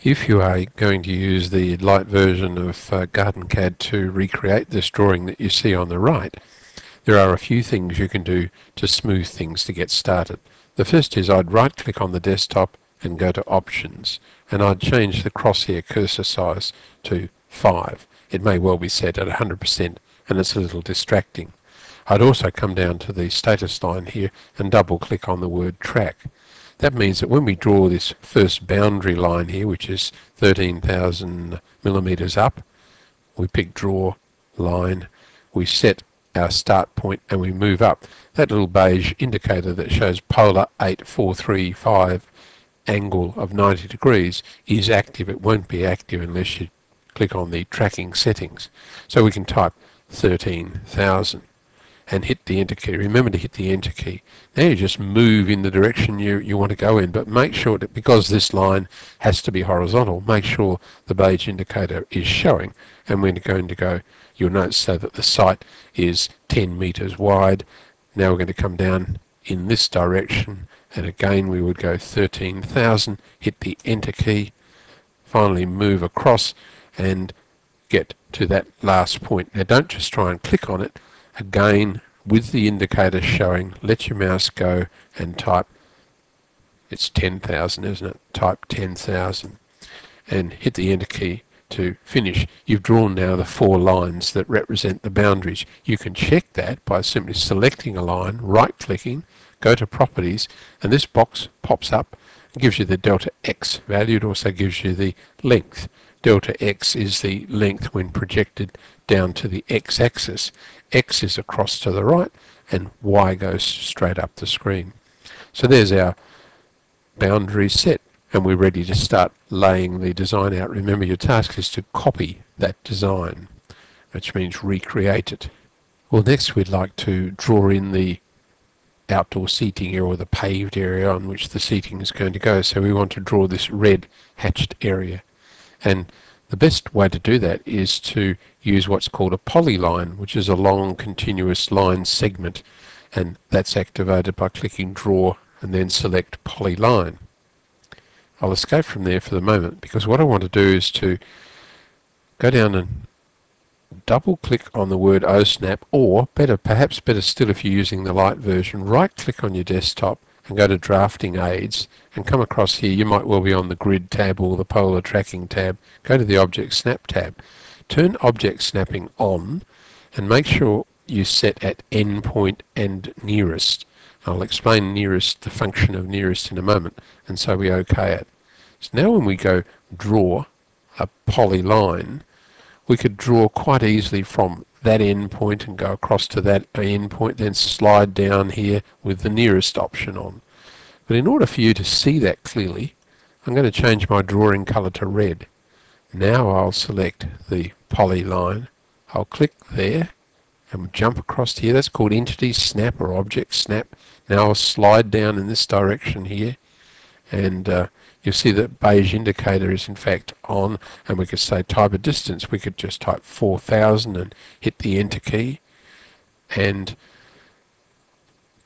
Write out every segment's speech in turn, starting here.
If you are going to use the light version of GardenCAD to recreate this drawing that you see on the right, there are a few things you can do to smooth things to get started. The first is I'd right click on the desktop and go to Options, and I'd change the crosshair cursor size to 5. It may well be set at 100% and it's a little distracting. I'd also come down to the status line here and double click on the word track. That means that when we draw this first boundary line here, which is 13,000 millimeters up, we pick draw line, we set our start point and we move up. That little beige indicator that shows polar 8435 angle of 90 degrees is active. It won't be active unless you click on the tracking settings. So we can type 13,000 and hit the enter key. Remember to hit the enter key. Now you just move in the direction you want to go in, but make sure that because this line has to be horizontal, make sure the beige indicator is showing, and we're going to go, you'll notice so that the site is 10 meters wide. Now we're going to come down in this direction, and again we would go 13,000, hit the enter key, finally move across and get to that last point. Now don't just try and click on it. Again, with the indicator showing, let your mouse go and type, it's 10,000, isn't it? Type 10,000 and hit the enter key to finish. You've drawn now the 4 lines that represent the boundaries. You can check that by simply selecting a line, right-clicking, go to Properties, and this box pops up and gives you the delta X value. It also gives you the length. Delta X is the length when projected down to the X-axis. X is across to the right and Y goes straight up the screen. So there's our boundary set, and we're ready to start laying the design out. Remember, your task is to copy that design, which means recreate it. Well, next we'd like to draw in the outdoor seating area, or the paved area on which the seating is going to go. So we want to draw this red hatched area. And the best way to do that is to use what's called a polyline, which is a long continuous line segment, and that's activated by clicking draw and then select polyline. I'll escape from there for the moment, because what I want to do is to go down and double click on the word OSnap, or perhaps better still if you're using the light version, right click on your desktop and go to drafting aids and come across here. You might well be on the grid tab or the polar tracking tab. Go to the object snap tab. Turn object snapping on and make sure you set at endpoint and nearest. I'll explain nearest, the function of nearest, in a moment, and so we OK it. So now when we go draw a polyline, we could draw quite easily from that endpoint and go across to that endpoint, then slide down here with the nearest option on. But in order for you to see that clearly, I'm going to change my drawing color to red. Now I'll select the polyline. I'll click there and jump across here. That's called entity snap or object snap. Now I'll slide down in this direction here, and you'll see that beige indicator is in fact on, and we could say type a distance. We could just type 4,000 and hit the enter key, and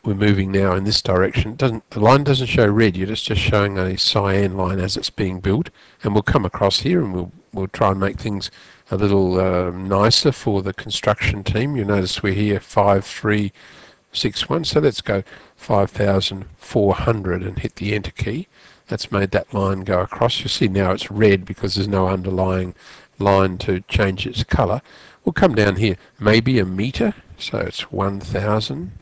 we're moving now in this direction. The line doesn't show red yet, it's just showing a cyan line as it's being built, and we'll come across here and we'll try and make things a little nicer for the construction team. You'll notice we're here 5361, so let's go 5,400 and hit the enter key. That's made that line go across. You'll see now it's red because there's no underlying line to change its color. We'll come down here, maybe a meter, so it's 1,000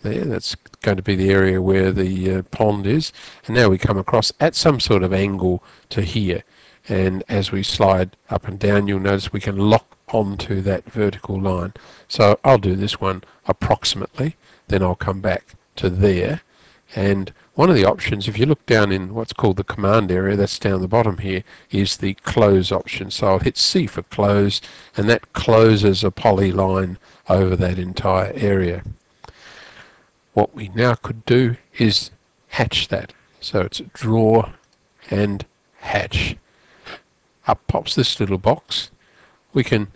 there. That's going to be the area where the pond is. And now we come across at some sort of angle to here. And as we slide up and down, you'll notice we can lock onto that vertical line. So I'll do this one approximately, then I'll come back to there. And one of the options, if you look down in what's called the command area, that's down the bottom here, is the close option. So I'll hit C for close, and that closes a polyline over that entire area. What we now could do is hatch that. So it's draw and hatch. Up pops this little box. We can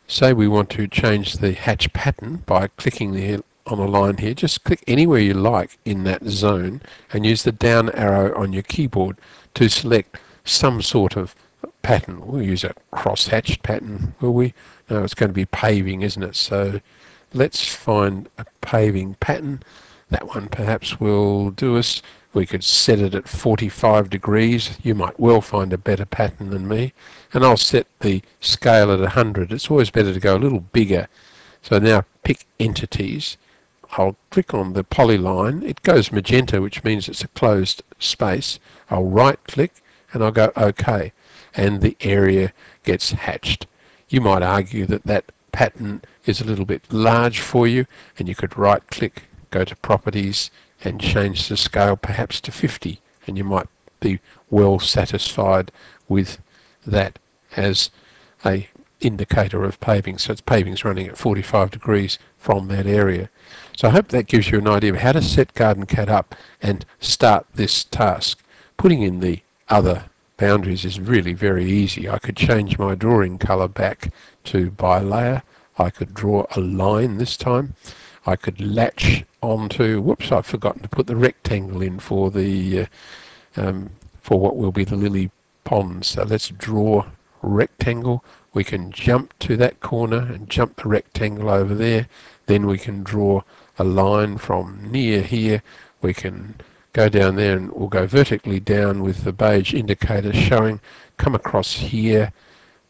say we want to change the hatch pattern by clicking there on a line here. Just click anywhere you like in that zone and use the down arrow on your keyboard to select some sort of pattern. We'll use a cross-hatched pattern, will we? No, it's going to be paving, isn't it? So let's find a paving pattern. That one perhaps will do us. We could set it at 45 degrees. You might well find a better pattern than me. And I'll set the scale at 100. It's always better to go a little bigger. So now pick entities. I'll click on the polyline. It goes magenta, which means it's a closed space. I'll right click and I'll go OK. And the area gets hatched. You might argue that that pattern is a little bit large for you, and you could right click, go to properties and change the scale perhaps to 50, and you might be well satisfied with that as a indicator of paving. So it's paving's running at 45 degrees from that area. So I hope that gives you an idea of how to set GardenCAD up and start this task. Putting in the other boundaries is really very easy. I could change my drawing color back to by layer. I could draw a line this time. I could latch onto, whoops, I've forgotten to put the rectangle in for the for what will be the lily pond. So let's draw rectangle. We can jump to that corner and jump the rectangle over there. Then we can draw a line from near here. We can go down there and we'll go vertically down with the beige indicator showing, come across here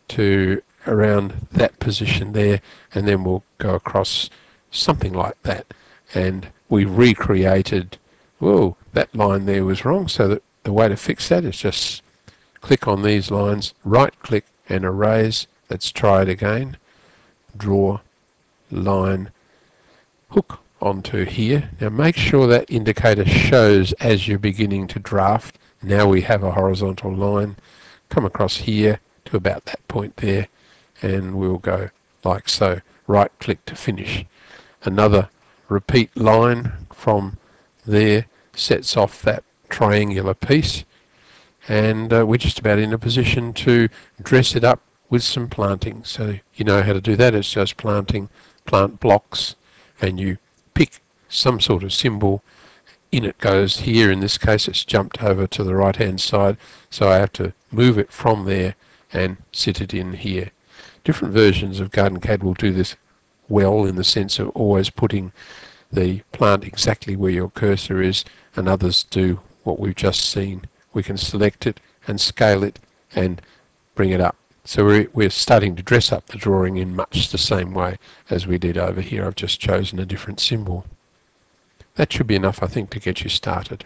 to around that position there, and then we'll go across something like that. And we recreated, whoa, that line there was wrong, so that the way to fix that is just click on these lines, right click and erase. Let's try it again. Draw, line, hook onto here. Now make sure that indicator shows as you're beginning to draft. Now we have a horizontal line. Come across here to about that point there, and we'll go like so. Right click to finish. Another repeat line from there sets off that triangular piece, and we're just about in a position to dress it up with some planting. So you know how to do that. It's just planting, plant blocks, and you pick some sort of symbol. In it goes here. In this case it's jumped over to the right hand side, so I have to move it from there and sit it in here. Different versions of GardenCAD will do this well, in the sense of always putting the plant exactly where your cursor is, and others do what we've just seen. We can select it and scale it and bring it up. So we're starting to dress up the drawing in much the same way as we did over here. I've just chosen a different symbol. That should be enough, I think, to get you started.